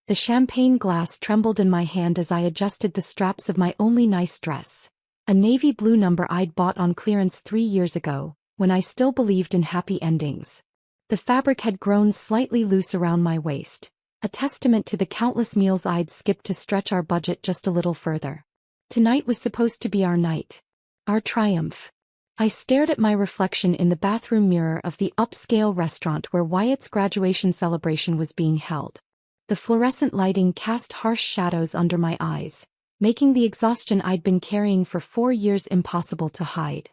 The champagne glass trembled in my hand as I adjusted the straps of my only nice dress. A navy blue number I'd bought on clearance 3 years ago, when I still believed in happy endings. The fabric had grown slightly loose around my waist, a testament to the countless meals I'd skipped to stretch our budget just a little further. Tonight was supposed to be our night. Our triumph. I stared at my reflection in the bathroom mirror of the upscale restaurant where Wyatt's graduation celebration was being held. The fluorescent lighting cast harsh shadows under my eyes, making the exhaustion I'd been carrying for 4 years impossible to hide.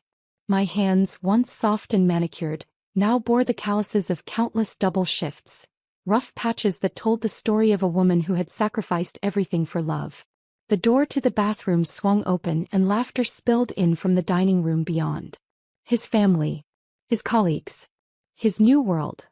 My hands, once soft and manicured, now bore the calluses of countless double shifts, rough patches that told the story of a woman who had sacrificed everything for love. The door to the bathroom swung open and laughter spilled in from the dining room beyond. His family. His colleagues. His new world.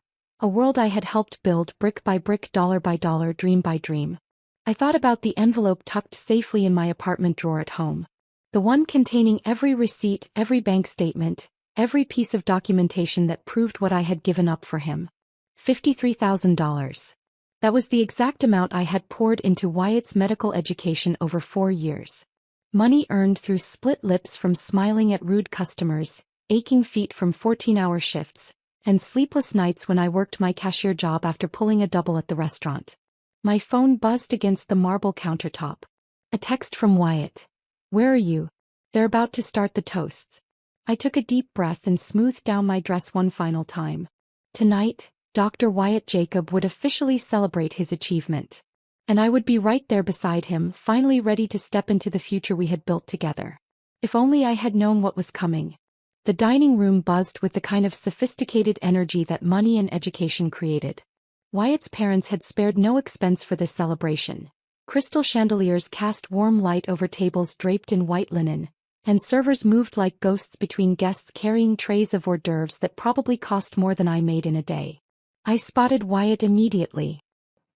A world I had helped build brick by brick, dollar by dollar, dream by dream. I thought about the envelope tucked safely in my apartment drawer at home. The one containing every receipt, every bank statement, every piece of documentation that proved what I had given up for him. $53,000. That was the exact amount I had poured into Wyatt's medical education over 4 years. Money earned through split lips from smiling at rude customers, aching feet from 14-hour shifts, and sleepless nights when I worked my cashier job after pulling a double at the restaurant. My phone buzzed against the marble countertop. A text from Wyatt. "Where are you? They're about to start the toasts." I took a deep breath and smoothed down my dress one final time. Tonight, Dr. Wyatt Jacob would officially celebrate his achievement. And I would be right there beside him, finally ready to step into the future we had built together. If only I had known what was coming. The dining room buzzed with the kind of sophisticated energy that money and education created. Wyatt's parents had spared no expense for this celebration. Crystal chandeliers cast warm light over tables draped in white linen, and servers moved like ghosts between guests carrying trays of hors d'oeuvres that probably cost more than I made in a day. I spotted Wyatt immediately.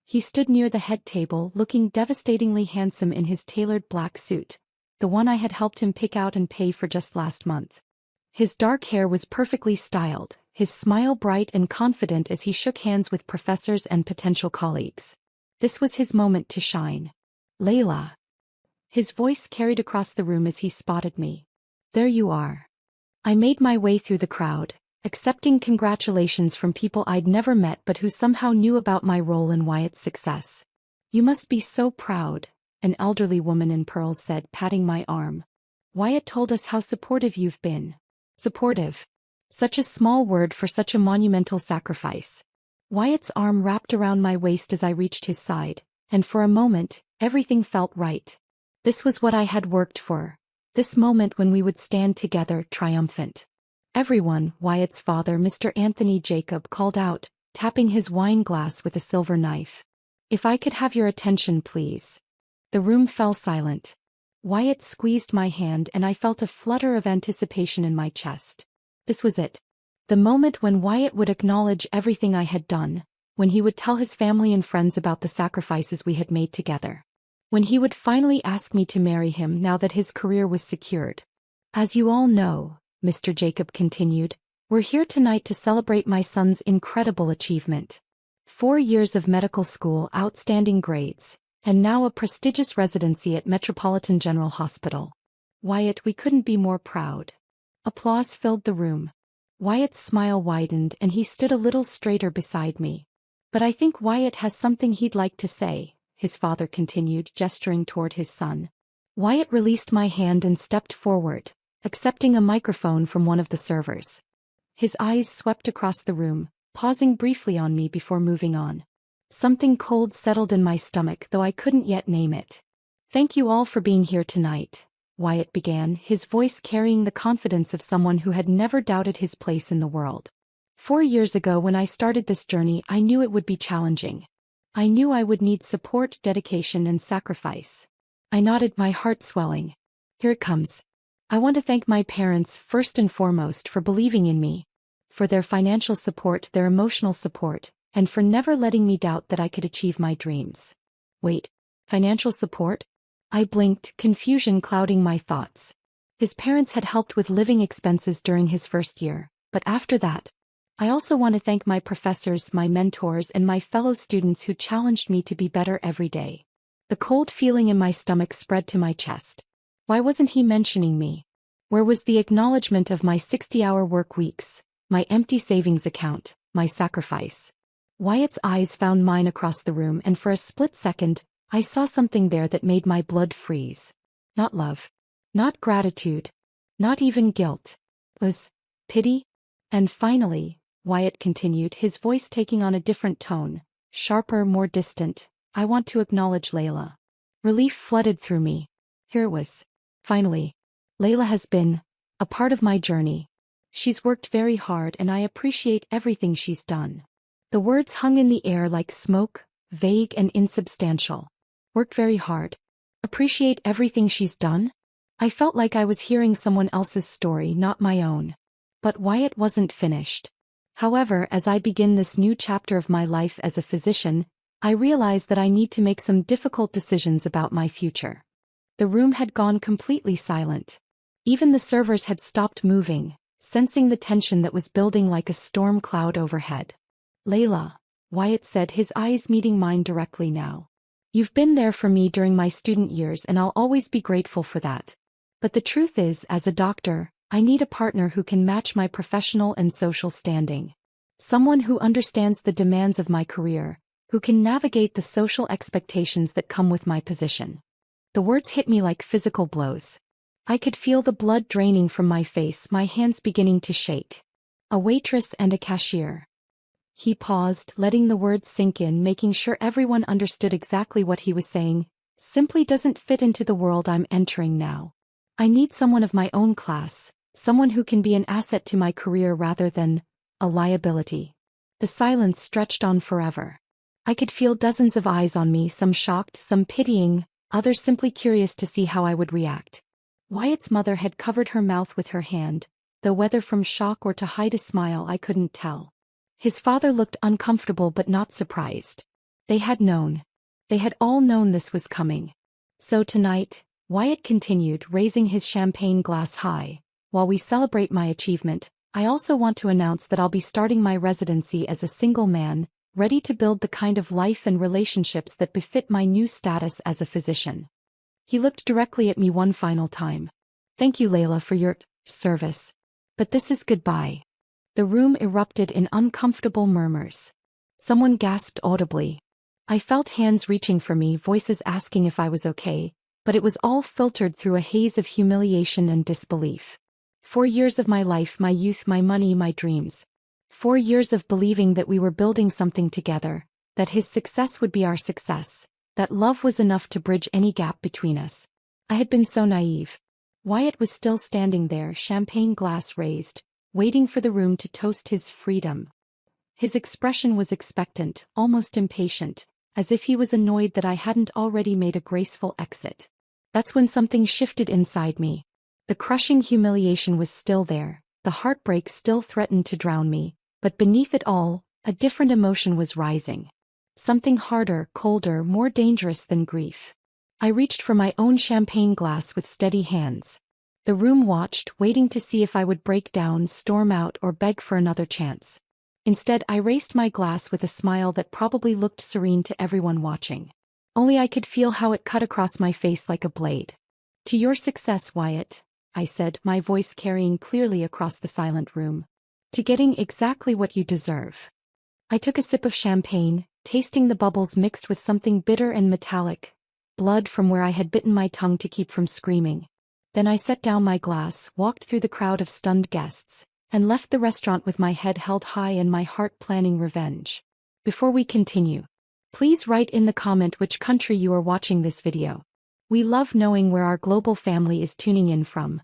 He stood near the head table, looking devastatingly handsome in his tailored black suit, the one I had helped him pick out and pay for just last month. His dark hair was perfectly styled, his smile bright and confident as he shook hands with professors and potential colleagues. This was his moment to shine. "Layla." His voice carried across the room as he spotted me. "There you are." I made my way through the crowd, accepting congratulations from people I'd never met but who somehow knew about my role in Wyatt's success. "You must be so proud," an elderly woman in pearls said, patting my arm. "Wyatt told us how supportive you've been." Supportive. Such a small word for such a monumental sacrifice. Wyatt's arm wrapped around my waist as I reached his side, and for a moment, everything felt right. This was what I had worked for. This moment when we would stand together, triumphant. "Everyone," Wyatt's father, Mr. Anthony Jacob, called out, tapping his wine glass with a silver knife. "If I could have your attention, please." The room fell silent. Wyatt squeezed my hand and I felt a flutter of anticipation in my chest. This was it. The moment when Wyatt would acknowledge everything I had done, when he would tell his family and friends about the sacrifices we had made together. When he would finally ask me to marry him now that his career was secured. "As you all know," Mr. Jacob continued, "we're here tonight to celebrate my son's incredible achievement. 4 years of medical school, outstanding grades, and now a prestigious residency at Metropolitan General Hospital. Wyatt, we couldn't be more proud." Applause filled the room. Wyatt's smile widened and he stood a little straighter beside me. "But I think Wyatt has something he'd like to say," his father continued, gesturing toward his son. Wyatt released my hand and stepped forward, accepting a microphone from one of the servers. His eyes swept across the room, pausing briefly on me before moving on. Something cold settled in my stomach, though I couldn't yet name it. "Thank you all for being here tonight," Wyatt began, his voice carrying the confidence of someone who had never doubted his place in the world. 4 years ago when I started this journey, I knew it would be challenging. I knew I would need support, dedication, and sacrifice. I nodded, my heart swelling. "Here it comes. I want to thank my parents first and foremost for believing in me, for their financial support, their emotional support, and for never letting me doubt that I could achieve my dreams." "Wait, financial support?" I blinked, confusion clouding my thoughts. His parents had helped with living expenses during his first year, but after that, I also want to thank my professors, my mentors, and my fellow students who challenged me to be better every day. The cold feeling in my stomach spread to my chest. Why wasn't he mentioning me? Where was the acknowledgement of my 60-hour work weeks, my empty savings account, my sacrifice? Wyatt's eyes found mine across the room, and for a split second, I saw something there that made my blood freeze. Not love. Not gratitude. Not even guilt. It was pity. And finally, Wyatt continued, his voice taking on a different tone, sharper, more distant, I want to acknowledge Layla. Relief flooded through me. Here it was. Finally. Layla has been a part of my journey. She's worked very hard and I appreciate everything she's done. The words hung in the air like smoke, vague and insubstantial. Worked very hard. Appreciate everything she's done? I felt like I was hearing someone else's story, not my own. But Wyatt wasn't finished. However, as I begin this new chapter of my life as a physician, I realize that I need to make some difficult decisions about my future. The room had gone completely silent. Even the servers had stopped moving, sensing the tension that was building like a storm cloud overhead. Layla, Wyatt said, his eyes meeting mine directly now. You've been there for me during my student years and I'll always be grateful for that. But the truth is, as a doctor, I need a partner who can match my professional and social standing. Someone who understands the demands of my career, who can navigate the social expectations that come with my position. The words hit me like physical blows. I could feel the blood draining from my face, my hands beginning to shake. A waitress and a cashier. He paused, letting the words sink in, making sure everyone understood exactly what he was saying. Simply doesn't fit into the world I'm entering now. I need someone of my own class, someone who can be an asset to my career rather than a liability. The silence stretched on forever. I could feel dozens of eyes on me, some shocked, some pitying, others simply curious to see how I would react. Wyatt's mother had covered her mouth with her hand, though whether from shock or to hide a smile I couldn't tell. His father looked uncomfortable but not surprised. They had known. They had all known this was coming. So tonight, Wyatt continued, raising his champagne glass high, while we celebrate my achievement, I also want to announce that I'll be starting my residency as a single man, ready to build the kind of life and relationships that befit my new status as a physician. He looked directly at me one final time. Thank you, Layla, for your service. But this is goodbye. The room erupted in uncomfortable murmurs. Someone gasped audibly. I felt hands reaching for me, voices asking if I was okay, but it was all filtered through a haze of humiliation and disbelief. 4 years of my life, my youth, my money, my dreams. 4 years of believing that we were building something together, that his success would be our success, that love was enough to bridge any gap between us. I had been so naive. Wyatt was still standing there, champagne glass raised, waiting for the room to toast his freedom. His expression was expectant, almost impatient, as if he was annoyed that I hadn't already made a graceful exit. That's when something shifted inside me. The crushing humiliation was still there, the heartbreak still threatened to drown me, but beneath it all, a different emotion was rising. Something harder, colder, more dangerous than grief. I reached for my own champagne glass with steady hands. The room watched, waiting to see if I would break down, storm out, or beg for another chance. Instead, I raised my glass with a smile that probably looked serene to everyone watching. Only I could feel how it cut across my face like a blade. To your success, Wyatt, I said, my voice carrying clearly across the silent room. To getting exactly what you deserve. I took a sip of champagne, tasting the bubbles mixed with something bitter and metallic, blood from where I had bitten my tongue to keep from screaming. Then I set down my glass, walked through the crowd of stunned guests, and left the restaurant with my head held high and my heart planning revenge. Before we continue, please write in the comment which country you are watching this video. We love knowing where our global family is tuning in from.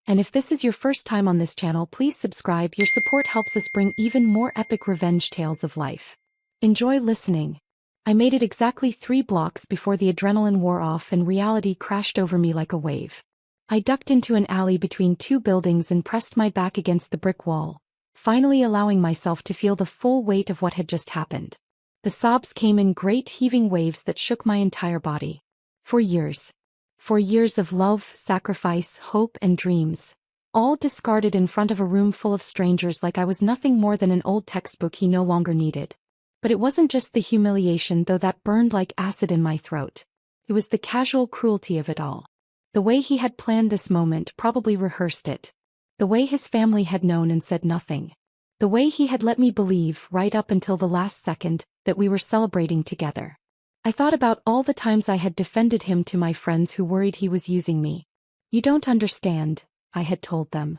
And if this is your first time on this channel, please subscribe. Your support helps us bring even more epic revenge tales of life. Enjoy listening. I made it exactly 3 blocks before the adrenaline wore off and reality crashed over me like a wave. I ducked into an alley between 2 buildings and pressed my back against the brick wall, finally allowing myself to feel the full weight of what had just happened. The sobs came in great heaving waves that shook my entire body. 4 years. 4 years of love, sacrifice, hope, and dreams, all discarded in front of a room full of strangers like I was nothing more than an old textbook he no longer needed. But it wasn't just the humiliation, though, that burned like acid in my throat. It was the casual cruelty of it all. The way he had planned this moment, probably rehearsed it. The way his family had known and said nothing. The way he had let me believe, right up until the last second, that we were celebrating together. I thought about all the times I had defended him to my friends who worried he was using me. "You don't understand," I had told them.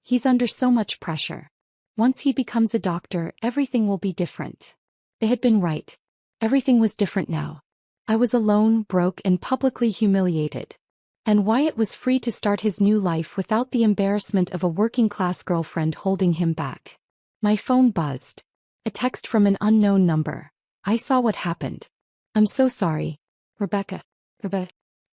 "He's under so much pressure. Once he becomes a doctor, everything will be different." They had been right. Everything was different now. I was alone, broke, and publicly humiliated. And Wyatt was free to start his new life without the embarrassment of a working-class girlfriend holding him back. My phone buzzed. A text from an unknown number. I saw what happened. "I'm so sorry. Rebecca."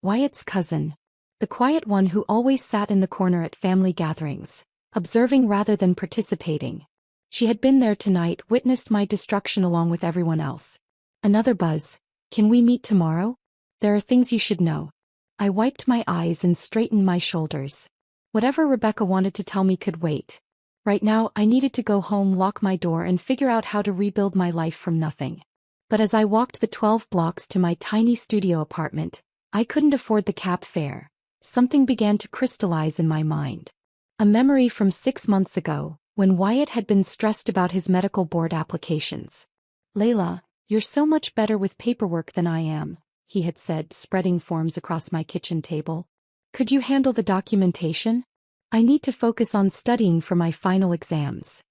Wyatt's cousin. The quiet one who always sat in the corner at family gatherings, observing rather than participating. She had been there tonight, witnessed my destruction along with everyone else. Another buzz. "Can we meet tomorrow? There are things you should know." I wiped my eyes and straightened my shoulders. Whatever Rebecca wanted to tell me could wait. Right now, I needed to go home, lock my door, and figure out how to rebuild my life from nothing. But as I walked the 12 blocks to my tiny studio apartment, I couldn't afford the cab fare. Something began to crystallize in my mind. A memory from 6 months ago, when Wyatt had been stressed about his medical board applications. "Layla, you're so much better with paperwork than I am," he had said, spreading forms across my kitchen table. "Could you handle the documentation? I need to focus on studying for my final exams."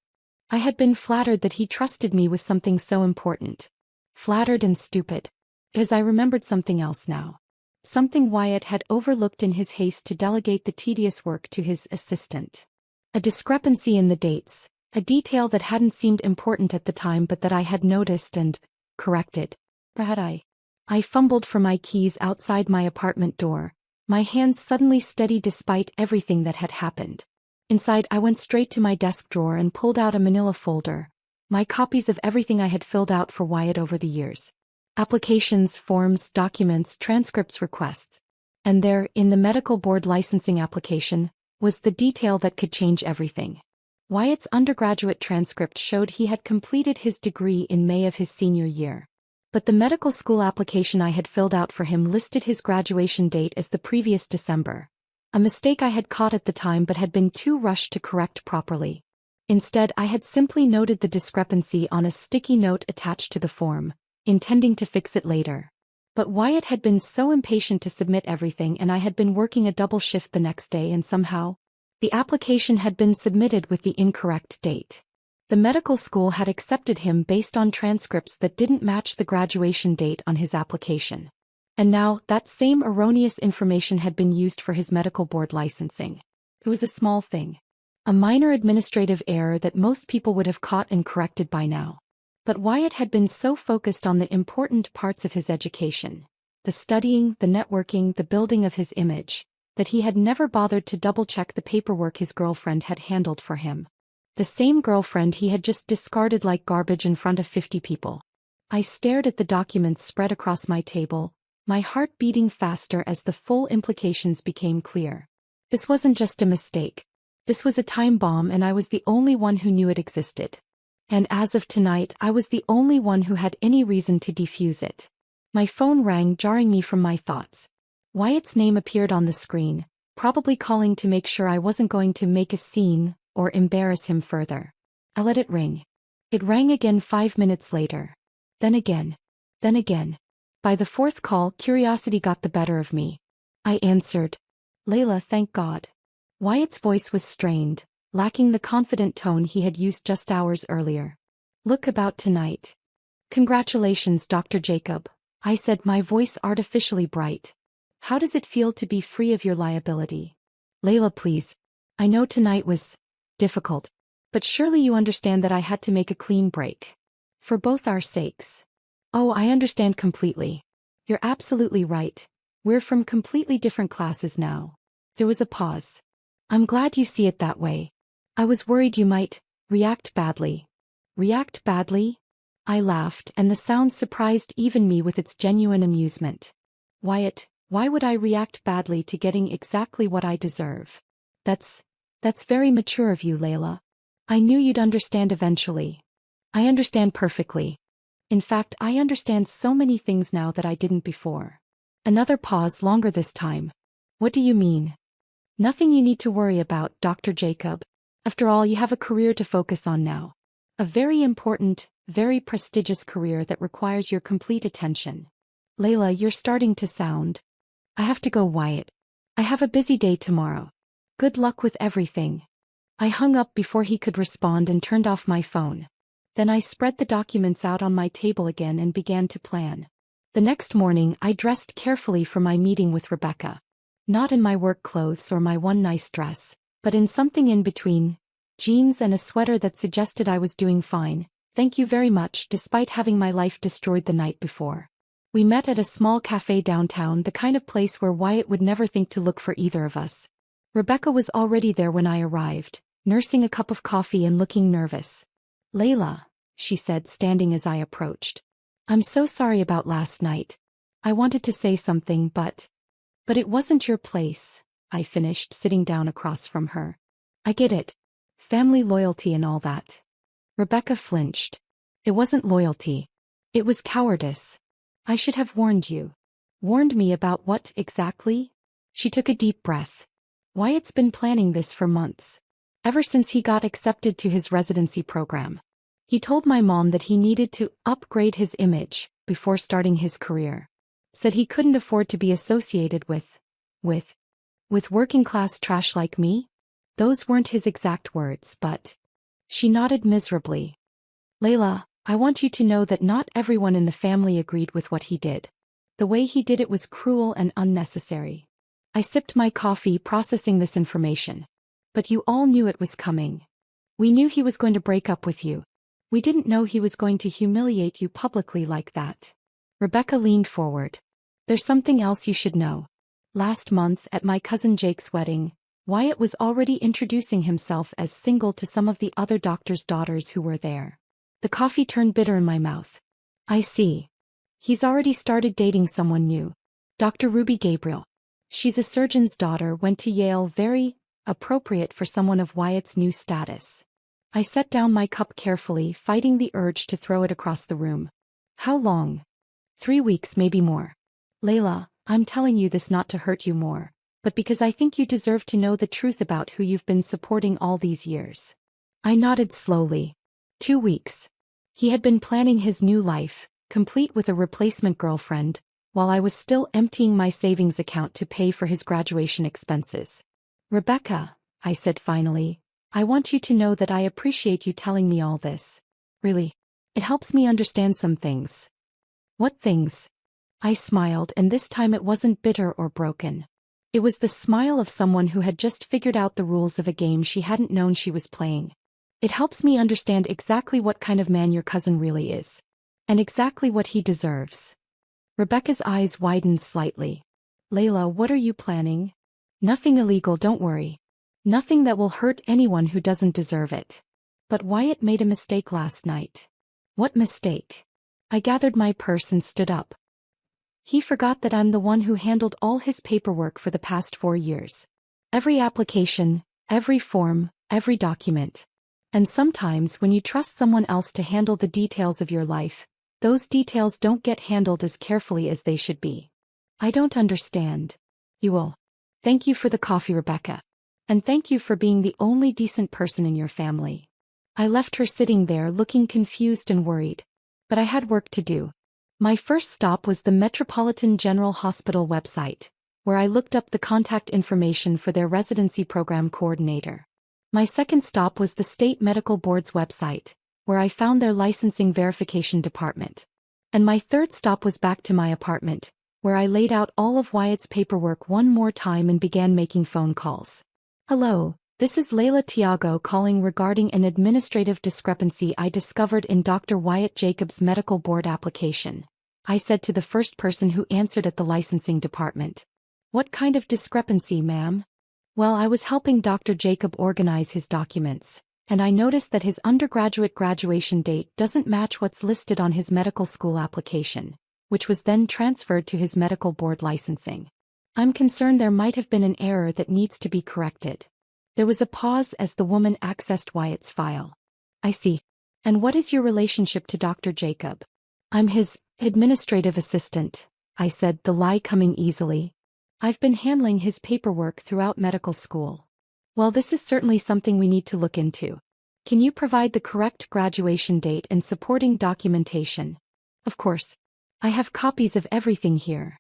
I had been flattered that he trusted me with something so important. Flattered and stupid. Because I remembered something else now. Something Wyatt had overlooked in his haste to delegate the tedious work to his assistant. A discrepancy in the dates, a detail that hadn't seemed important at the time but that I had noticed and corrected. Or had I? I fumbled for my keys outside my apartment door, my hands suddenly steady despite everything that had happened. Inside, I went straight to my desk drawer and pulled out a manila folder, my copies of everything I had filled out for Wyatt over the years. Applications, forms, documents, transcripts, requests. And there, in the medical board licensing application, was the detail that could change everything. Wyatt's undergraduate transcript showed he had completed his degree in May of his senior year. But the medical school application I had filled out for him listed his graduation date as the previous December. A mistake I had caught at the time but had been too rushed to correct properly. Instead, I had simply noted the discrepancy on a sticky note attached to the form, intending to fix it later. But Wyatt had been so impatient to submit everything, and I had been working a double shift the next day, and somehow, the application had been submitted with the incorrect date. The medical school had accepted him based on transcripts that didn't match the graduation date on his application. And now, that same erroneous information had been used for his medical board licensing. It was a small thing. A minor administrative error that most people would have caught and corrected by now. But Wyatt had been so focused on the important parts of his education, the studying, the networking, the building of his image, that he had never bothered to double-check the paperwork his girlfriend had handled for him. The same girlfriend he had just discarded like garbage in front of 50 people. I stared at the documents spread across my table, my heart beating faster as the full implications became clear. This wasn't just a mistake. This was a time bomb, and I was the only one who knew it existed. And as of tonight, I was the only one who had any reason to defuse it. My phone rang, jarring me from my thoughts. Wyatt's name appeared on the screen, probably calling to make sure I wasn't going to make a scene or embarrass him further. I let it ring. It rang again 5 minutes later. Then again. Then again. By the fourth call, curiosity got the better of me. I answered. "Layla, thank God." Wyatt's voice was strained, lacking the confident tone he had used just hours earlier. "Look about tonight." "Congratulations, Dr. Jacob," I said, my voice artificially bright. "How does it feel to be free of your liability?" "Layla, please. I know tonight was difficult, but surely you understand that I had to make a clean break. For both our sakes." "Oh, I understand completely. You're absolutely right. We're from completely different classes now." There was a pause. "I'm glad you see it that way. I was worried you might react badly." "React badly?" I laughed, and the sound surprised even me with its genuine amusement. "Wyatt, why would I react badly to getting exactly what I deserve? That's That's very mature of you, Layla. I knew you'd understand eventually. I understand perfectly. In fact, I understand so many things now that I didn't before. Another pause, longer this time. What do you mean? Nothing you need to worry about, Dr. Jacob. After all, you have a career to focus on now. A very important, very prestigious career that requires your complete attention. Layla, you're starting to sound. I have to go, Wyatt. I have a busy day tomorrow. Good luck with everything. I hung up before he could respond and turned off my phone. Then I spread the documents out on my table again and began to plan. The next morning, I dressed carefully for my meeting with Rebecca. Not in my work clothes or my one nice dress, but in something in between. Jeans and a sweater that suggested I was doing fine, thank you very much, despite having my life destroyed the night before. We met at a small cafe downtown, the kind of place where Wyatt would never think to look for either of us. Rebecca was already there when I arrived, nursing a cup of coffee and looking nervous. Layla, she said, standing as I approached. I'm so sorry about last night. I wanted to say something, but it wasn't your place, I finished, sitting down across from her. I get it. Family loyalty and all that. Rebecca flinched. It wasn't loyalty. It was cowardice. I should have warned you. Warned me about what, exactly? She took a deep breath. Wyatt's been planning this for months. Ever since he got accepted to his residency program. He told my mom that he needed to upgrade his image before starting his career. Said he couldn't afford to be associated with working-class trash like me? Those weren't his exact words, but... She nodded miserably. Layla, I want you to know that not everyone in the family agreed with what he did. The way he did it was cruel and unnecessary. I sipped my coffee, processing this information. But you all knew it was coming. We knew he was going to break up with you. We didn't know he was going to humiliate you publicly like that. Rebecca leaned forward. There's something else you should know. Last month, at my cousin Jake's wedding, Wyatt was already introducing himself as single to some of the other doctors' daughters who were there. The coffee turned bitter in my mouth. I see. He's already started dating someone new. Dr. Ruby Gabriel. She's a surgeon's daughter, went to Yale, very appropriate for someone of Wyatt's new status. I set down my cup carefully, fighting the urge to throw it across the room. How long? 3 weeks, maybe more. Layla, I'm telling you this not to hurt you more, but because I think you deserve to know the truth about who you've been supporting all these years. I nodded slowly. 2 weeks. He had been planning his new life, complete with a replacement girlfriend, while I was still emptying my savings account to pay for his graduation expenses. Rebecca, I said finally, I want you to know that I appreciate you telling me all this. Really. It helps me understand some things. What things? I smiled, and this time it wasn't bitter or broken. It was the smile of someone who had just figured out the rules of a game she hadn't known she was playing. It helps me understand exactly what kind of man your cousin really is. And exactly what he deserves. Rebecca's eyes widened slightly. Layla, what are you planning? Nothing illegal, don't worry. Nothing that will hurt anyone who doesn't deserve it. But Wyatt made a mistake last night. What mistake? I gathered my purse and stood up. He forgot that I'm the one who handled all his paperwork for the past 4 years. Every application, every form, every document. And sometimes when you trust someone else to handle the details of your life, those details don't get handled as carefully as they should be. I don't understand. You will. Thank you for the coffee, Rebecca. And thank you for being the only decent person in your family. I left her sitting there looking confused and worried. But I had work to do. My first stop was the Metropolitan General Hospital website, where I looked up the contact information for their residency program coordinator. My second stop was the State Medical Board's website, where I found their licensing verification department. And my third stop was back to my apartment, where I laid out all of Wyatt's paperwork one more time and began making phone calls. Hello, this is Layla Tiago calling regarding an administrative discrepancy I discovered in Dr. Wyatt Jacobs' medical board application, I said to the first person who answered at the licensing department. What kind of discrepancy, ma'am? Well, I was helping Dr. Jacob organize his documents, and I noticed that his undergraduate graduation date doesn't match what's listed on his medical school application, which was then transferred to his medical board licensing. I'm concerned there might have been an error that needs to be corrected. There was a pause as the woman accessed Wyatt's file. I see. And what is your relationship to Dr. Jacob? I'm his administrative assistant, I said, the lie coming easily. I've been handling his paperwork throughout medical school. Well, this is certainly something we need to look into. Can you provide the correct graduation date and supporting documentation? Of course. I have copies of everything here.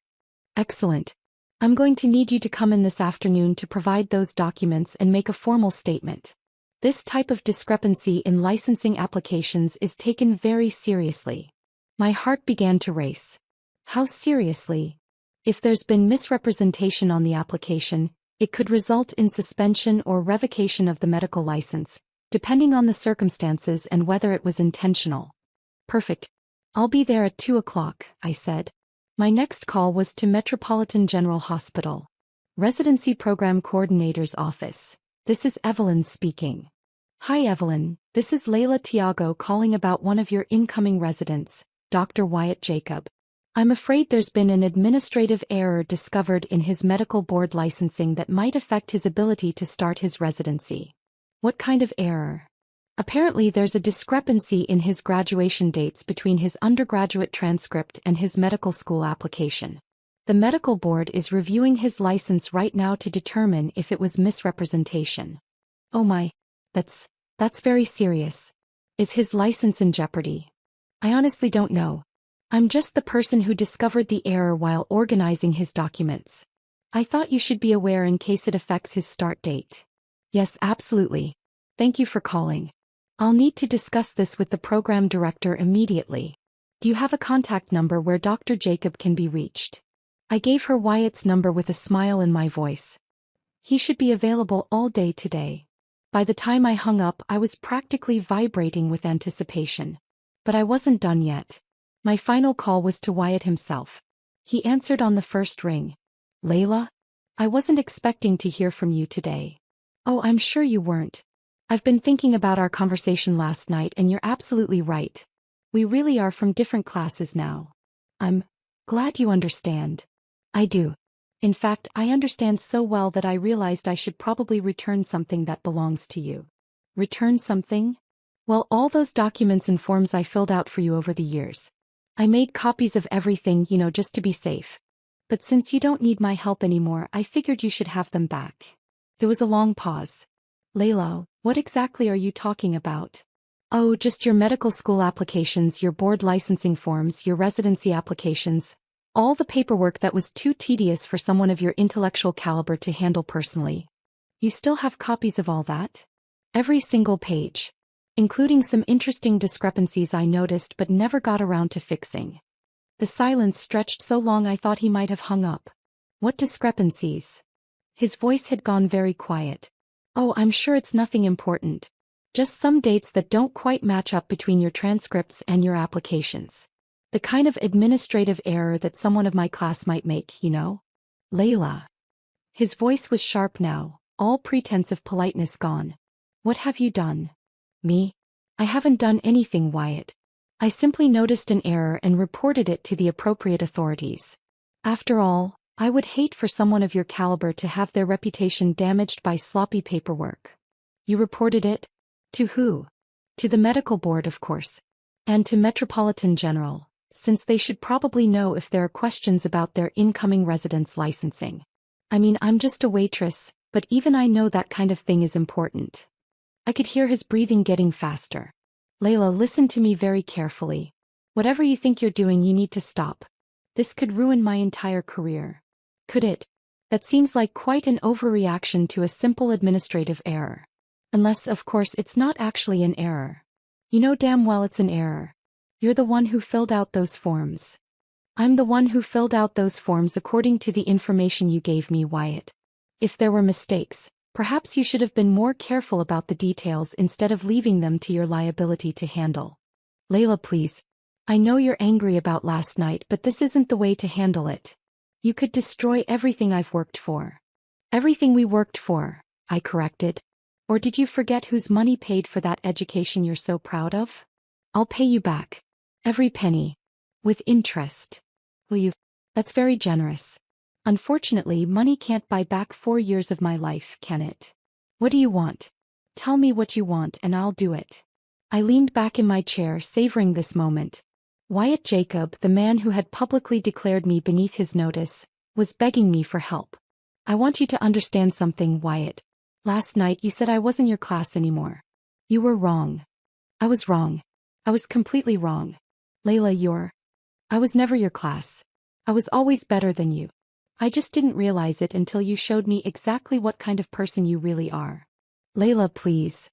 Excellent. I'm going to need you to come in this afternoon to provide those documents and make a formal statement. This type of discrepancy in licensing applications is taken very seriously. My heart began to race. How seriously? If there's been misrepresentation on the application, it could result in suspension or revocation of the medical license, depending on the circumstances and whether it was intentional. Perfect. I'll be there at 2 o'clock, I said. My next call was to Metropolitan General Hospital. Residency Program Coordinator's office. This is Evelyn speaking. Hi Evelyn, this is Layla Tiago calling about one of your incoming residents, Dr. Wyatt Jacob. I'm afraid there's been an administrative error discovered in his medical board licensing that might affect his ability to start his residency. What kind of error? Apparently there's a discrepancy in his graduation dates between his undergraduate transcript and his medical school application. The medical board is reviewing his license right now to determine if it was misrepresentation. Oh my, that's very serious. Is his license in jeopardy? I honestly don't know. I'm just the person who discovered the error while organizing his documents. I thought you should be aware in case it affects his start date. Yes, absolutely. Thank you for calling. I'll need to discuss this with the program director immediately. Do you have a contact number where Dr. Jacob can be reached? I gave her Wyatt's number with a smile in my voice. He should be available all day today. By the time I hung up, I was practically vibrating with anticipation. But I wasn't done yet. My final call was to Wyatt himself. He answered on the first ring. Layla? I wasn't expecting to hear from you today. Oh, I'm sure you weren't. I've been thinking about our conversation last night and you're absolutely right. We really are from different classes now. I'm glad you understand. I do. In fact, I understand so well that I realized I should probably return something that belongs to you. Return something? Well, all those documents and forms I filled out for you over the years. I made copies of everything, just to be safe. But since you don't need my help anymore, I figured you should have them back. There was a long pause. Layla, what exactly are you talking about? Oh, just your medical school applications, your board licensing forms, your residency applications. All the paperwork that was too tedious for someone of your intellectual caliber to handle personally. You still have copies of all that? Every single page. Including some interesting discrepancies I noticed but never got around to fixing. The silence stretched so long I thought he might have hung up. What discrepancies? His voice had gone very quiet. Oh, I'm sure it's nothing important. Just some dates that don't quite match up between your transcripts and your applications. The kind of administrative error that someone of my class might make, Layla. His voice was sharp now, all pretense of politeness gone. What have you done? Me? I haven't done anything, Wyatt. I simply noticed an error and reported it to the appropriate authorities. After all, I would hate for someone of your caliber to have their reputation damaged by sloppy paperwork. You reported it? To who? To the medical board, of course. And to Metropolitan General, since they should probably know if there are questions about their incoming residents' licensing. I mean, I'm just a waitress, but even I know that kind of thing is important. I could hear his breathing getting faster. Layla, listen to me very carefully. Whatever you think you're doing, you need to stop. This could ruin my entire career. Could it? That seems like quite an overreaction to a simple administrative error. Unless, of course, it's not actually an error. You know damn well it's an error. You're the one who filled out those forms. I'm the one who filled out those forms according to the information you gave me, Wyatt. If there were mistakes, perhaps you should have been more careful about the details instead of leaving them to your liability to handle. Layla, please. I know you're angry about last night, but this isn't the way to handle it. You could destroy everything I've worked for. Everything we worked for, I corrected. Or did you forget whose money paid for that education you're so proud of? I'll pay you back. Every penny. With interest. Will you? That's very generous. Unfortunately, money can't buy back 4 years of my life, can it? What do you want? Tell me what you want and I'll do it. I leaned back in my chair, savoring this moment. Wyatt Jacob, the man who had publicly declared me beneath his notice, was begging me for help. I want you to understand something, Wyatt. Last night you said I wasn't your class anymore. You were wrong. I was wrong. I was completely wrong. Layla, I was never your class. I was always better than you. I just didn't realize it until you showed me exactly what kind of person you really are. Layla, please.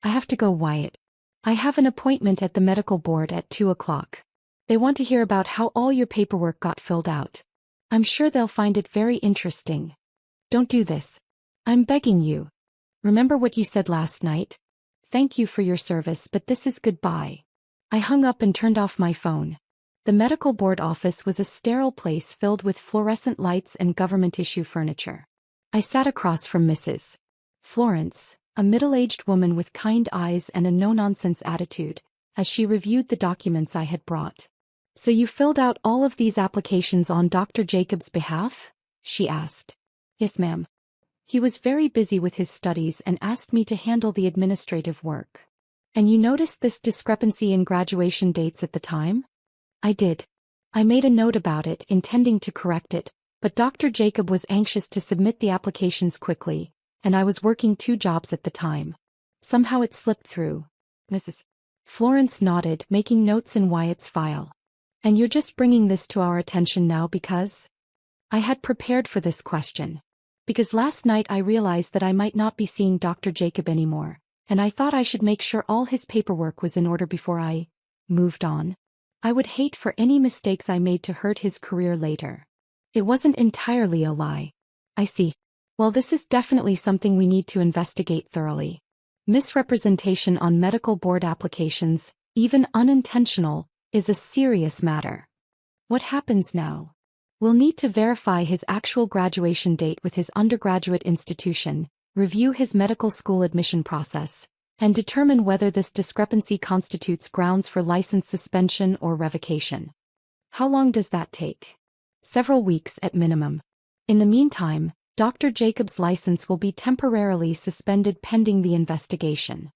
I have to go, Wyatt. I have an appointment at the medical board at 2 o'clock. They want to hear about how all your paperwork got filled out. I'm sure they'll find it very interesting. Don't do this. I'm begging you. Remember what you said last night? Thank you for your service, but this is goodbye. I hung up and turned off my phone. The medical board office was a sterile place filled with fluorescent lights and government-issue furniture. I sat across from Mrs. Florence, a middle-aged woman with kind eyes and a no-nonsense attitude, as she reviewed the documents I had brought. So you filled out all of these applications on Dr. Jacob's behalf? She asked. Yes, ma'am. He was very busy with his studies and asked me to handle the administrative work. And you noticed this discrepancy in graduation dates at the time? I did. I made a note about it, intending to correct it, but Dr. Jacob was anxious to submit the applications quickly, and I was working 2 jobs at the time. Somehow it slipped through. Mrs. Florence nodded, making notes in Wyatt's file. And you're just bringing this to our attention now because? I had prepared for this question. Because last night I realized that I might not be seeing Dr. Jacob anymore, and I thought I should make sure all his paperwork was in order before I moved on. I would hate for any mistakes I made to hurt his career later. It wasn't entirely a lie. I see. Well, this is definitely something we need to investigate thoroughly. Misrepresentation on medical board applications, even unintentional, is a serious matter. What happens now? We'll need to verify his actual graduation date with his undergraduate institution, review his medical school admission process, and determine whether this discrepancy constitutes grounds for license suspension or revocation. How long does that take? Several weeks at minimum. In the meantime, Dr. Jacob's license will be temporarily suspended pending the investigation.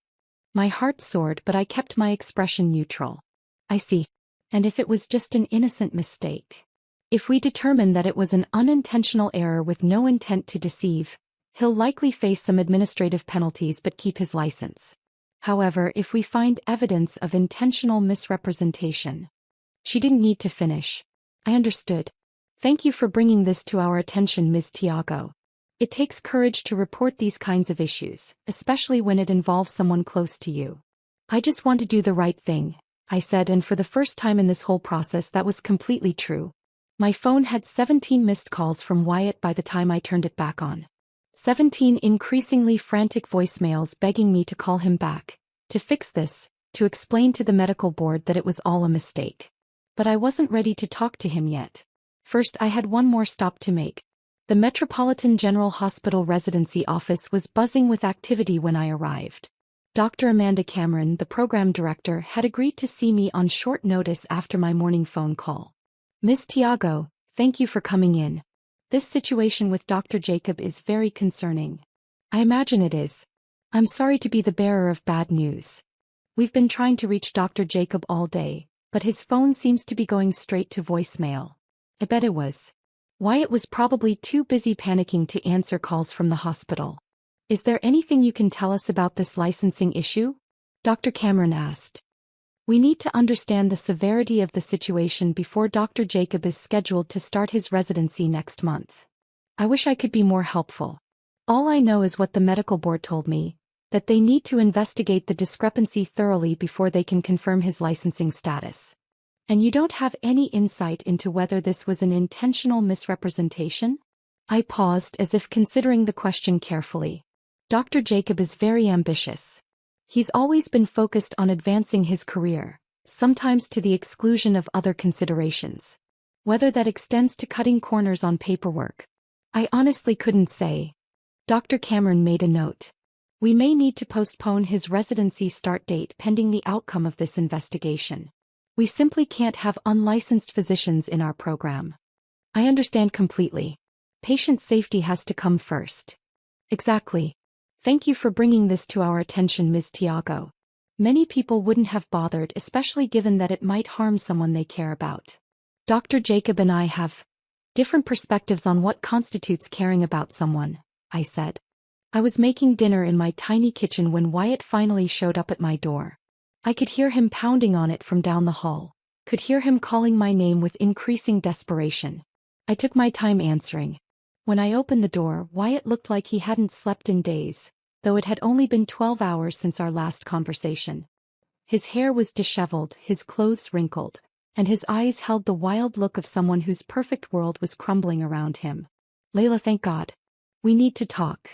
My heart soared, but I kept my expression neutral. I see. And if it was just an innocent mistake? If we determine that it was an unintentional error with no intent to deceive, he'll likely face some administrative penalties but keep his license. However, if we find evidence of intentional misrepresentation... She didn't need to finish. I understood. Thank you for bringing this to our attention, Ms. Tiago. It takes courage to report these kinds of issues, especially when it involves someone close to you. I just want to do the right thing, I said, and for the first time in this whole process that was completely true. My phone had 17 missed calls from Wyatt by the time I turned it back on. 17 increasingly frantic voicemails begging me to call him back, to fix this, to explain to the medical board that it was all a mistake. But I wasn't ready to talk to him yet. First, I had one more stop to make. The Metropolitan General Hospital Residency Office was buzzing with activity when I arrived. Dr. Amanda Cameron, the program director, had agreed to see me on short notice after my morning phone call. Ms. Tiago, thank you for coming in. This situation with Dr. Jacob is very concerning. I imagine it is. I'm sorry to be the bearer of bad news. We've been trying to reach Dr. Jacob all day, but his phone seems to be going straight to voicemail. I bet it was. Wyatt was probably too busy panicking to answer calls from the hospital. Is there anything you can tell us about this licensing issue? Dr. Cameron asked. We need to understand the severity of the situation before Dr. Jacob is scheduled to start his residency next month. I wish I could be more helpful. All I know is what the medical board told me, that they need to investigate the discrepancy thoroughly before they can confirm his licensing status. And you don't have any insight into whether this was an intentional misrepresentation? I paused as if considering the question carefully. Dr. Jacob is very ambitious. He's always been focused on advancing his career, sometimes to the exclusion of other considerations. Whether that extends to cutting corners on paperwork, I honestly couldn't say. Dr. Cameron made a note. We may need to postpone his residency start date pending the outcome of this investigation. We simply can't have unlicensed physicians in our program. I understand completely. Patient safety has to come first. Exactly. Thank you for bringing this to our attention, Ms. Tiago. Many people wouldn't have bothered, especially given that it might harm someone they care about. Dr. Jacob and I have different perspectives on what constitutes caring about someone, I said. I was making dinner in my tiny kitchen when Wyatt finally showed up at my door. I could hear him pounding on it from down the hall, could hear him calling my name with increasing desperation. I took my time answering. When I opened the door, Wyatt looked like he hadn't slept in days, though it had only been 12 hours since our last conversation. His hair was disheveled, his clothes wrinkled, and his eyes held the wild look of someone whose perfect world was crumbling around him. Layla, thank God. We need to talk.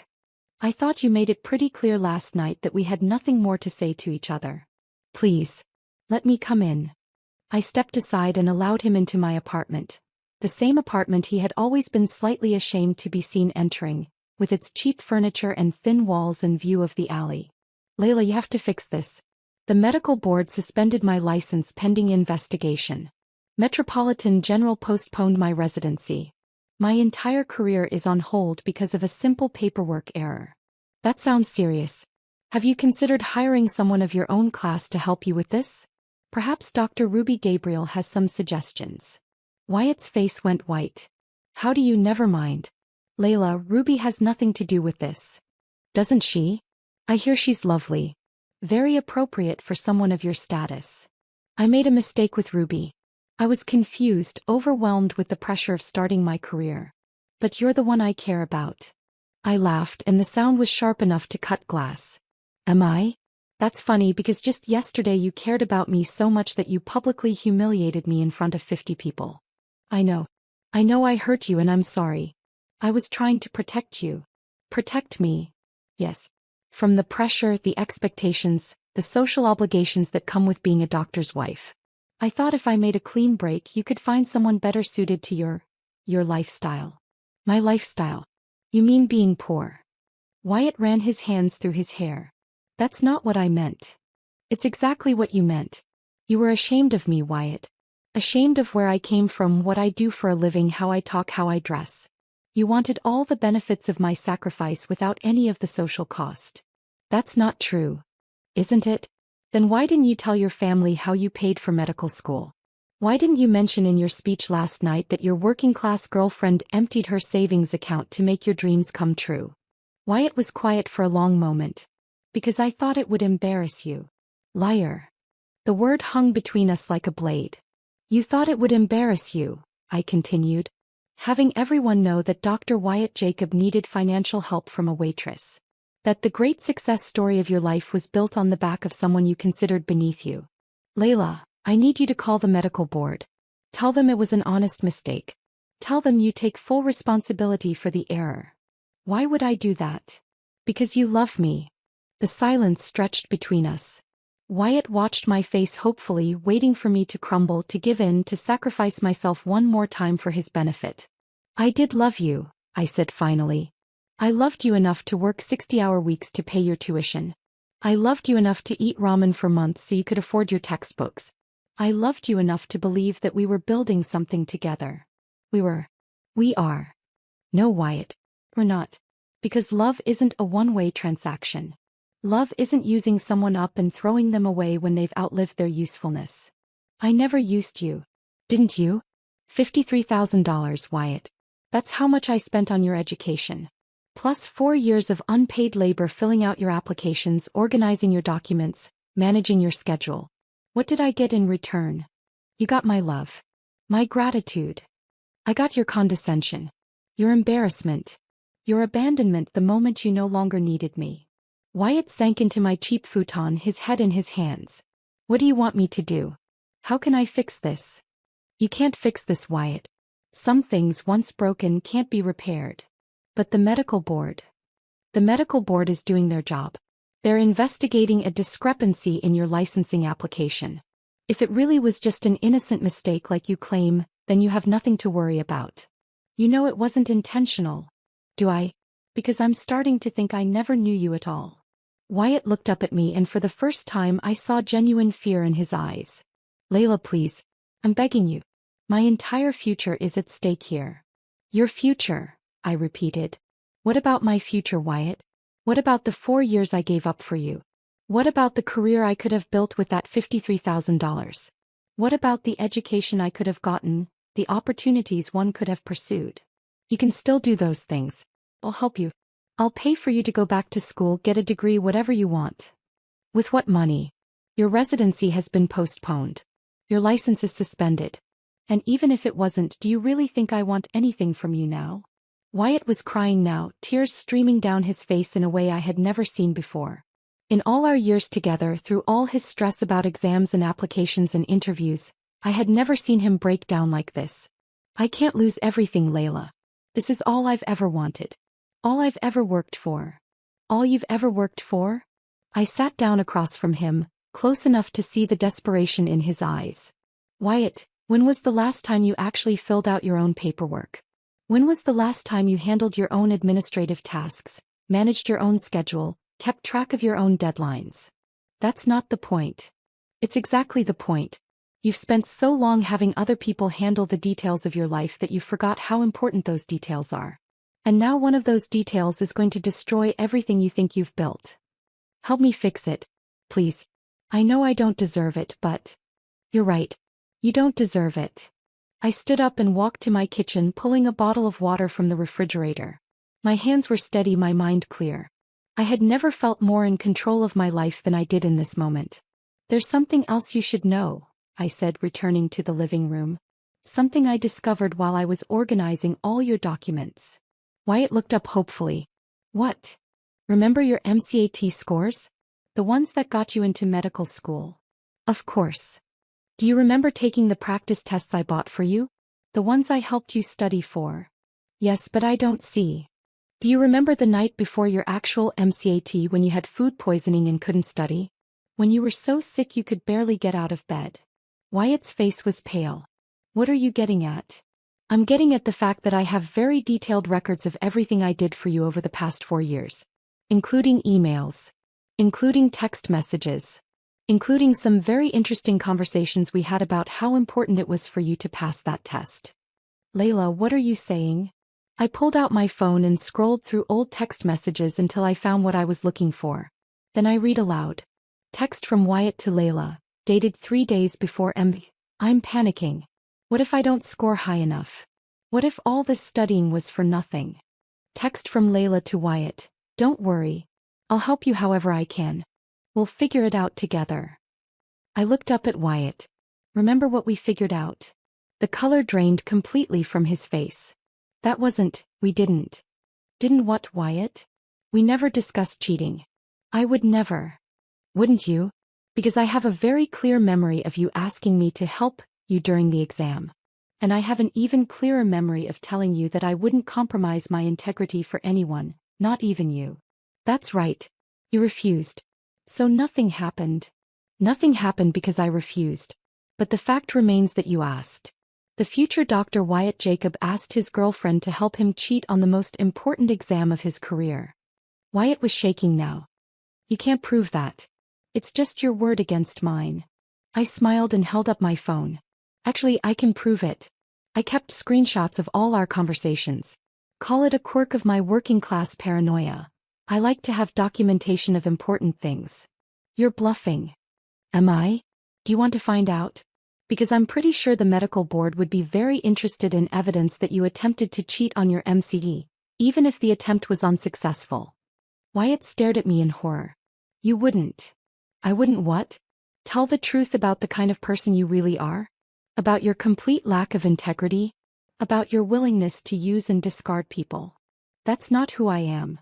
I thought you made it pretty clear last night that we had nothing more to say to each other. Please. Let me come in. I stepped aside and allowed him into my apartment. The same apartment he had always been slightly ashamed to be seen entering, with its cheap furniture and thin walls and view of the alley. Layla, you have to fix this. The medical board suspended my license pending investigation. Metropolitan General postponed my residency. My entire career is on hold because of a simple paperwork error. That sounds serious. Have you considered hiring someone of your own class to help you with this? Perhaps Dr. Ruby Gabriel has some suggestions. Wyatt's face went white. How do you never mind? Layla, Ruby has nothing to do with this. Doesn't she? I hear she's lovely. Very appropriate for someone of your status. I made a mistake with Ruby. I was confused, overwhelmed with the pressure of starting my career. But you're the one I care about. I laughed, and the sound was sharp enough to cut glass. Am I? That's funny because just yesterday you cared about me so much that you publicly humiliated me in front of 50 people. I know. I know I hurt you and I'm sorry. I was trying to protect you. Protect me. Yes. From the pressure, the expectations, the social obligations that come with being a doctor's wife. I thought if I made a clean break you could find someone better suited to your lifestyle. My lifestyle. You mean being poor? Wyatt ran his hands through his hair. That's not what I meant. It's exactly what you meant. You were ashamed of me, Wyatt. Ashamed of where I came from, what I do for a living, how I talk, how I dress. You wanted all the benefits of my sacrifice without any of the social cost. That's not true. Isn't it? Then why didn't you tell your family how you paid for medical school? Why didn't you mention in your speech last night that your working-class girlfriend emptied her savings account to make your dreams come true? Wyatt was quiet for a long moment. Because I thought it would embarrass you. Liar. The word hung between us like a blade. You thought it would embarrass you, I continued. Having everyone know that Dr. Wyatt Jacob needed financial help from a waitress. That the great success story of your life was built on the back of someone you considered beneath you. Layla, I need you to call the medical board. Tell them it was an honest mistake. Tell them you take full responsibility for the error. Why would I do that? Because you love me. The silence stretched between us. Wyatt watched my face hopefully, waiting for me to crumble, to give in, to sacrifice myself one more time for his benefit. I did love you, I said finally. I loved you enough to work 60-hour weeks to pay your tuition. I loved you enough to eat ramen for months so you could afford your textbooks. I loved you enough to believe that we were building something together. We are. No, Wyatt, we're not. Because love isn't a one-way transaction. Love isn't using someone up and throwing them away when they've outlived their usefulness. I never used you. Didn't you? $53,000, Wyatt. That's how much I spent on your education. Plus 4 years of unpaid labor filling out your applications, organizing your documents, managing your schedule. What did I get in return? You got my love. My gratitude. I got your condescension. Your embarrassment. Your abandonment the moment you no longer needed me. Wyatt sank into my cheap futon, his head in his hands. What do you want me to do? How can I fix this? You can't fix this, Wyatt. Some things once broken can't be repaired. But the medical board is doing their job. They're investigating a discrepancy in your licensing application. If it really was just an innocent mistake like you claim, then you have nothing to worry about. You know it wasn't intentional. Do I? Because I'm starting to think I never knew you at all. Wyatt looked up at me, and for the first time I saw genuine fear in his eyes. Layla, please. I'm begging you. My entire future is at stake here. Your future, I repeated. What about my future, Wyatt? What about the 4 years I gave up for you? What about the career I could have built with that $53,000? What about the education I could have gotten, the opportunities one could have pursued? You can still do those things. I'll help you. I'll pay for you to go back to school, get a degree, whatever you want. With what money? Your residency has been postponed. Your license is suspended. And even if it wasn't, do you really think I want anything from you now? Wyatt was crying now, tears streaming down his face in a way I had never seen before. In all our years together, through all his stress about exams and applications and interviews, I had never seen him break down like this. I can't lose everything, Layla. This is all I've ever wanted. All I've ever worked for. All you've ever worked for? I sat down across from him, close enough to see the desperation in his eyes. Wyatt, when was the last time you actually filled out your own paperwork? When was the last time you handled your own administrative tasks, managed your own schedule, kept track of your own deadlines? That's not the point. It's exactly the point. You've spent so long having other people handle the details of your life that you forgot how important those details are. And now one of those details is going to destroy everything you think you've built. Help me fix it, please. I know I don't deserve it, but... You're right. You don't deserve it. I stood up and walked to my kitchen, pulling a bottle of water from the refrigerator. My hands were steady, my mind clear. I had never felt more in control of my life than I did in this moment. There's something else you should know, I said, returning to the living room. Something I discovered while I was organizing all your documents. Wyatt looked up hopefully. What? Remember your MCAT scores? The ones that got you into medical school. Of course. Do you remember taking the practice tests I bought for you? The ones I helped you study for? Yes, but I don't see. Do you remember the night before your actual MCAT when you had food poisoning and couldn't study? When you were so sick you could barely get out of bed? Wyatt's face was pale. What are you getting at? I'm getting at the fact that I have very detailed records of everything I did for you over the past 4 years. Including emails. Including text messages. Including some very interesting conversations we had about how important it was for you to pass that test. Layla, what are you saying? I pulled out my phone and scrolled through old text messages until I found what I was looking for. Then I read aloud. Text from Wyatt to Layla, dated 3 days before I'm panicking. What if I don't score high enough? What if all this studying was for nothing? Text from Layla to Wyatt. Don't worry. I'll help you however I can. We'll figure it out together. I looked up at Wyatt. Remember what we figured out? The color drained completely from his face. We didn't. Didn't what, Wyatt? We never discussed cheating. I would never. Wouldn't you? Because I have a very clear memory of you asking me to help you during the exam. And I have an even clearer memory of telling you that I wouldn't compromise my integrity for anyone, not even you. That's right. You refused. So nothing happened. Nothing happened because I refused. But the fact remains that you asked. The future Dr. Wyatt Jacob asked his girlfriend to help him cheat on the most important exam of his career. Wyatt was shaking now. You can't prove that. It's just your word against mine. I smiled and held up my phone. Actually, I can prove it. I kept screenshots of all our conversations. Call it a quirk of my working-class paranoia. I like to have documentation of important things. You're bluffing. Am I? Do you want to find out? Because I'm pretty sure the medical board would be very interested in evidence that you attempted to cheat on your MCE, even if the attempt was unsuccessful. Wyatt stared at me in horror. You wouldn't. I wouldn't what? Tell the truth about the kind of person you really are? About your complete lack of integrity? About your willingness to use and discard people? That's not who I am.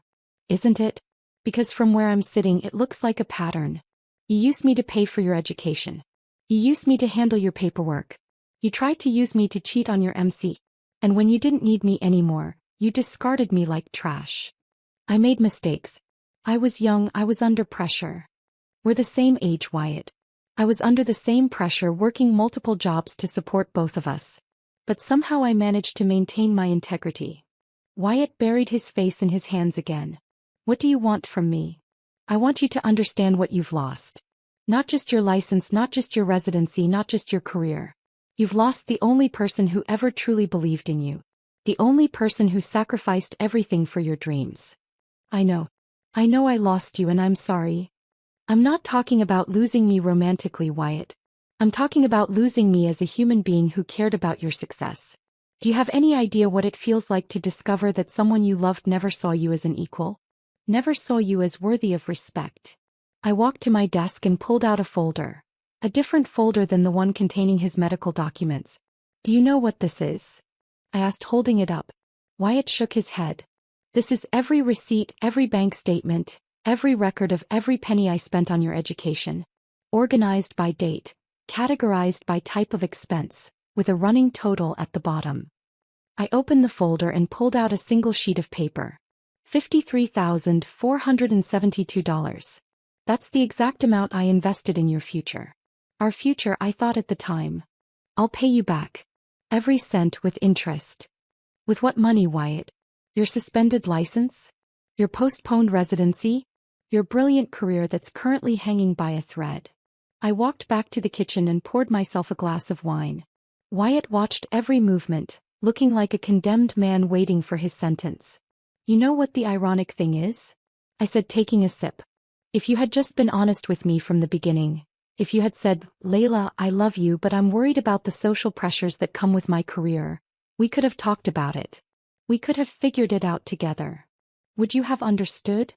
Isn't it? Because from where I'm sitting it looks like a pattern. You used me to pay for your education. You used me to handle your paperwork. You tried to use me to cheat on your MC. And when you didn't need me anymore, you discarded me like trash. I made mistakes. I was young, I was under pressure. We're the same age, Wyatt. I was under the same pressure working multiple jobs to support both of us. But somehow I managed to maintain my integrity. Wyatt buried his face in his hands again. What do you want from me? I want you to understand what you've lost. Not just your license, not just your residency, not just your career. You've lost the only person who ever truly believed in you. The only person who sacrificed everything for your dreams. I know. I know I lost you and I'm sorry. I'm not talking about losing me romantically, Wyatt. I'm talking about losing me as a human being who cared about your success. Do you have any idea what it feels like to discover that someone you loved never saw you as an equal? Never saw you as worthy of respect? I walked to my desk and pulled out a folder. A different folder than the one containing his medical documents. Do you know what this is? I asked, holding it up. Wyatt shook his head. This is every receipt, every bank statement, every record of every penny I spent on your education. Organized by date, categorized by type of expense, with a running total at the bottom. I opened the folder and pulled out a single sheet of paper. $53,472. That's the exact amount I invested in your future. Our future, I thought at the time. I'll pay you back. Every cent with interest. With what money, Wyatt? Your suspended license? Your postponed residency? Your brilliant career that's currently hanging by a thread. I walked back to the kitchen and poured myself a glass of wine. Wyatt watched every movement, looking like a condemned man waiting for his sentence. You know what the ironic thing is? I said, taking a sip. If you had just been honest with me from the beginning, if you had said, Layla, I love you but I'm worried about the social pressures that come with my career, we could have talked about it. We could have figured it out together. Would you have understood?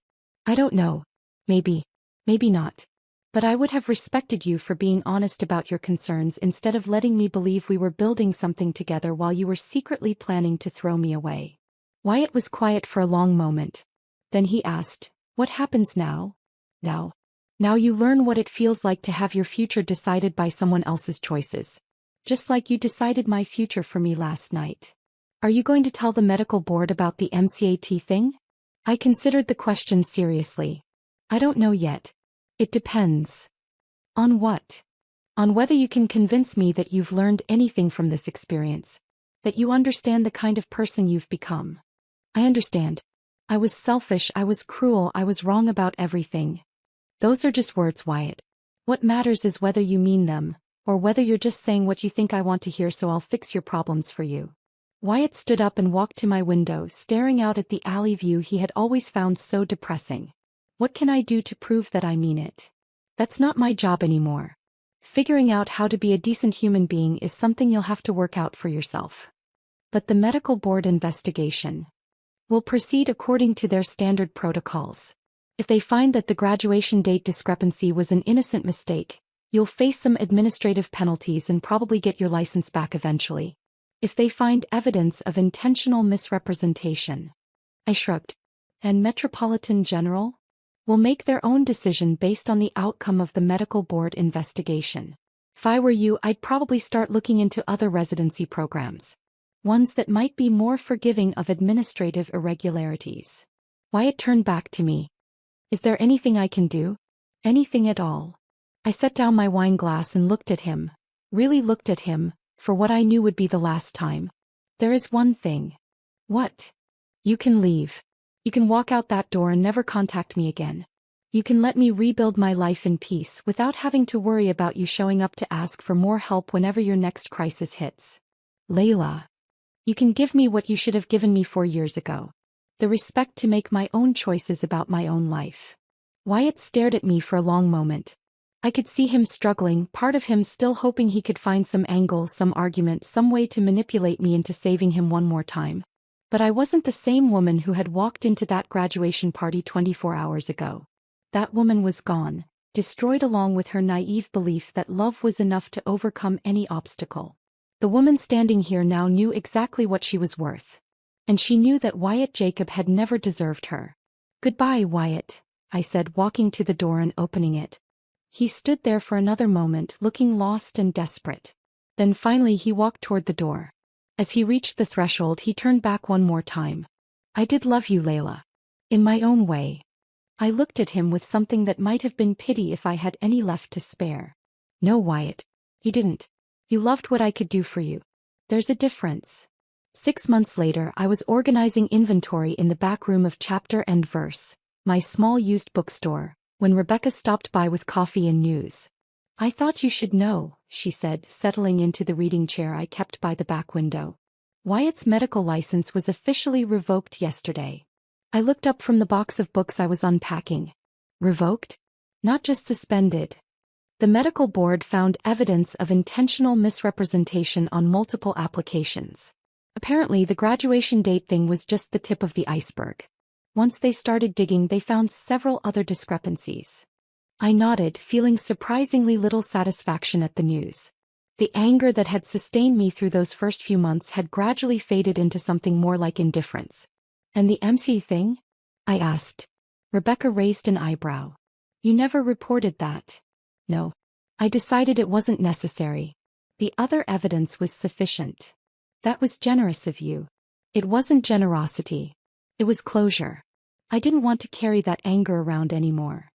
I don't know. Maybe. Maybe not. But I would have respected you for being honest about your concerns instead of letting me believe we were building something together while you were secretly planning to throw me away. Wyatt was quiet for a long moment. Then he asked, what happens now? Now you learn what it feels like to have your future decided by someone else's choices. Just like you decided my future for me last night. Are you going to tell the medical board about the MCAT thing? I considered the question seriously. I don't know yet. It depends. On what? On whether you can convince me that you've learned anything from this experience. That you understand the kind of person you've become. I understand. I was selfish, I was cruel, I was wrong about everything. Those are just words, Wyatt. What matters is whether you mean them, or whether you're just saying what you think I want to hear so I'll fix your problems for you. Wyatt stood up and walked to my window, staring out at the alley view he had always found so depressing. What can I do to prove that I mean it? That's not my job anymore. Figuring out how to be a decent human being is something you'll have to work out for yourself. But the medical board investigation will proceed according to their standard protocols. If they find that the graduation date discrepancy was an innocent mistake, you'll face some administrative penalties and probably get your license back eventually. If they find evidence of intentional misrepresentation, I shrugged, and Metropolitan General will make their own decision based on the outcome of the medical board investigation. If I were you, I'd probably start looking into other residency programs. Ones that might be more forgiving of administrative irregularities. Wyatt turned back to me. Is there anything I can do? Anything at all? I set down my wine glass and looked at him. Really looked at him, for what I knew would be the last time. There is one thing. What? You can leave. You can walk out that door and never contact me again. You can let me rebuild my life in peace without having to worry about you showing up to ask for more help whenever your next crisis hits. Layla. You can give me what you should have given me 4 years ago. The respect to make my own choices about my own life. Wyatt stared at me for a long moment. I could see him struggling, part of him still hoping he could find some angle, some argument, some way to manipulate me into saving him one more time. But I wasn't the same woman who had walked into that graduation party 24 hours ago. That woman was gone, destroyed along with her naive belief that love was enough to overcome any obstacle. The woman standing here now knew exactly what she was worth. And she knew that Wyatt Jacob had never deserved her. Goodbye, Wyatt, I said, walking to the door and opening it. He stood there for another moment, looking lost and desperate. Then finally he walked toward the door. As he reached the threshold, he turned back one more time. I did love you, Layla. In my own way. I looked at him with something that might have been pity if I had any left to spare. No, Wyatt. You didn't. You loved what I could do for you. There's a difference. 6 months later, I was organizing inventory in the back room of Chapter and Verse, my small used bookstore, when Rebecca stopped by with coffee and news. I thought you should know, she said, settling into the reading chair I kept by the back window. Wyatt's medical license was officially revoked yesterday. I looked up from the box of books I was unpacking. Revoked? Not just suspended. The medical board found evidence of intentional misrepresentation on multiple applications. Apparently, the graduation date thing was just the tip of the iceberg. Once they started digging, they found several other discrepancies. I nodded, feeling surprisingly little satisfaction at the news. The anger that had sustained me through those first few months had gradually faded into something more like indifference. And the MC thing? I asked. Rebecca raised an eyebrow. You never reported that. No. I decided it wasn't necessary. The other evidence was sufficient. That was generous of you. It wasn't generosity. It was closure. I didn't want to carry that anger around anymore.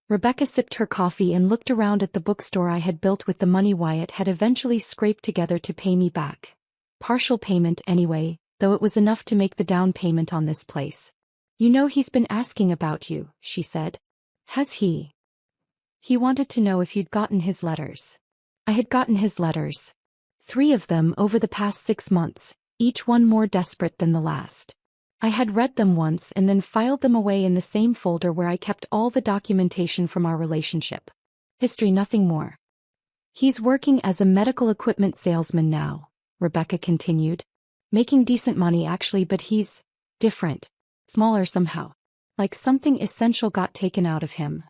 Rebecca sipped her coffee and looked around at the bookstore I had built with the money Wyatt had eventually scraped together to pay me back. Partial payment anyway, though it was enough to make the down payment on this place. You know he's been asking about you, she said. Has he? He wanted to know if you'd gotten his letters. I had gotten his letters. 3 of them over the past 6 months, each one more desperate than the last. I had read them once and then filed them away in the same folder where I kept all the documentation from our relationship. History, nothing more. He's working as a medical equipment salesman now, Rebecca continued. Making decent money actually, but he's different. Smaller somehow. Like something essential got taken out of him.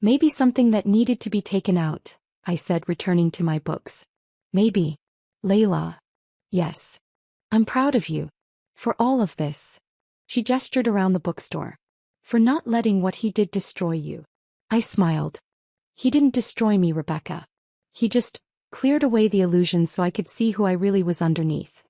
Maybe something that needed to be taken out, I said, returning to my books. Maybe. Layla. Yes. I'm proud of you. For all of this. She gestured around the bookstore. For not letting what he did destroy you. I smiled. He didn't destroy me, Rebecca. He just cleared away the illusion so I could see who I really was underneath.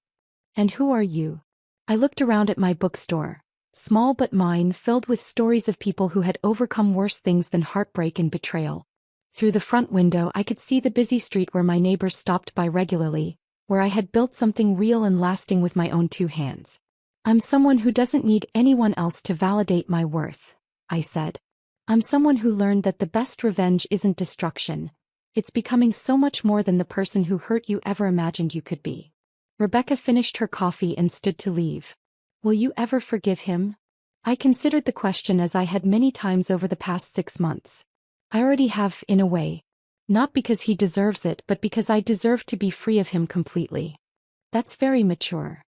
And who are you? I looked around at my bookstore. Small but mine, filled with stories of people who had overcome worse things than heartbreak and betrayal. Through the front window I could see the busy street where my neighbors stopped by regularly, where I had built something real and lasting with my own 2 hands. I'm someone who doesn't need anyone else to validate my worth, I said. I'm someone who learned that the best revenge isn't destruction. It's becoming so much more than the person who hurt you ever imagined you could be. Rebecca finished her coffee and stood to leave. Will you ever forgive him? I considered the question as I had many times over the past 6 months. I already have, in a way. Not because he deserves it, but because I deserve to be free of him completely. That's very mature.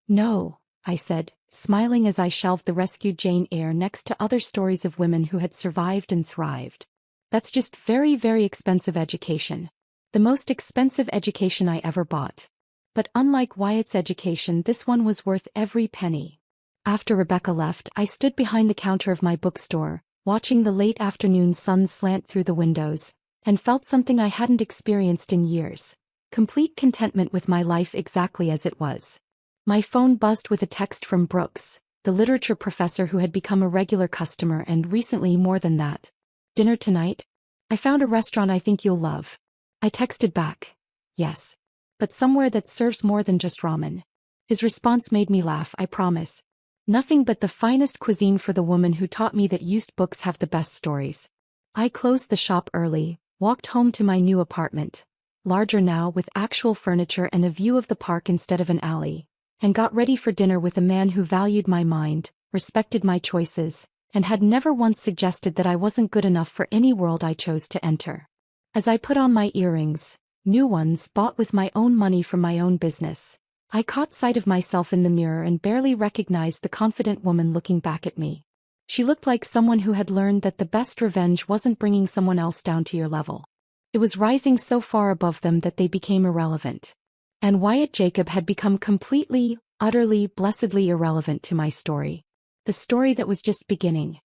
No, I said, smiling as I shelved the rescued Jane Eyre next to other stories of women who had survived and thrived. That's just very, very expensive education. The most expensive education I ever bought. But unlike Wyatt's education, this one was worth every penny. After Rebecca left, I stood behind the counter of my bookstore, watching the late afternoon sun slant through the windows, and felt something I hadn't experienced in years. Complete contentment with my life exactly as it was. My phone buzzed with a text from Brooks, the literature professor who had become a regular customer and recently more than that. Dinner tonight? I found a restaurant I think you'll love. I texted back. Yes. But somewhere that serves more than just ramen. His response made me laugh, I promise. Nothing but the finest cuisine for the woman who taught me that used books have the best stories. I closed the shop early, walked home to my new apartment, larger now with actual furniture and a view of the park instead of an alley, and got ready for dinner with a man who valued my mind, respected my choices, and had never once suggested that I wasn't good enough for any world I chose to enter. As I put on my earrings, new ones bought with my own money from my own business, I caught sight of myself in the mirror and barely recognized the confident woman looking back at me. She looked like someone who had learned that the best revenge wasn't bringing someone else down to your level. It was rising so far above them that they became irrelevant. And Wyatt Jacob had become completely, utterly, blessedly irrelevant to my story. The story that was just beginning.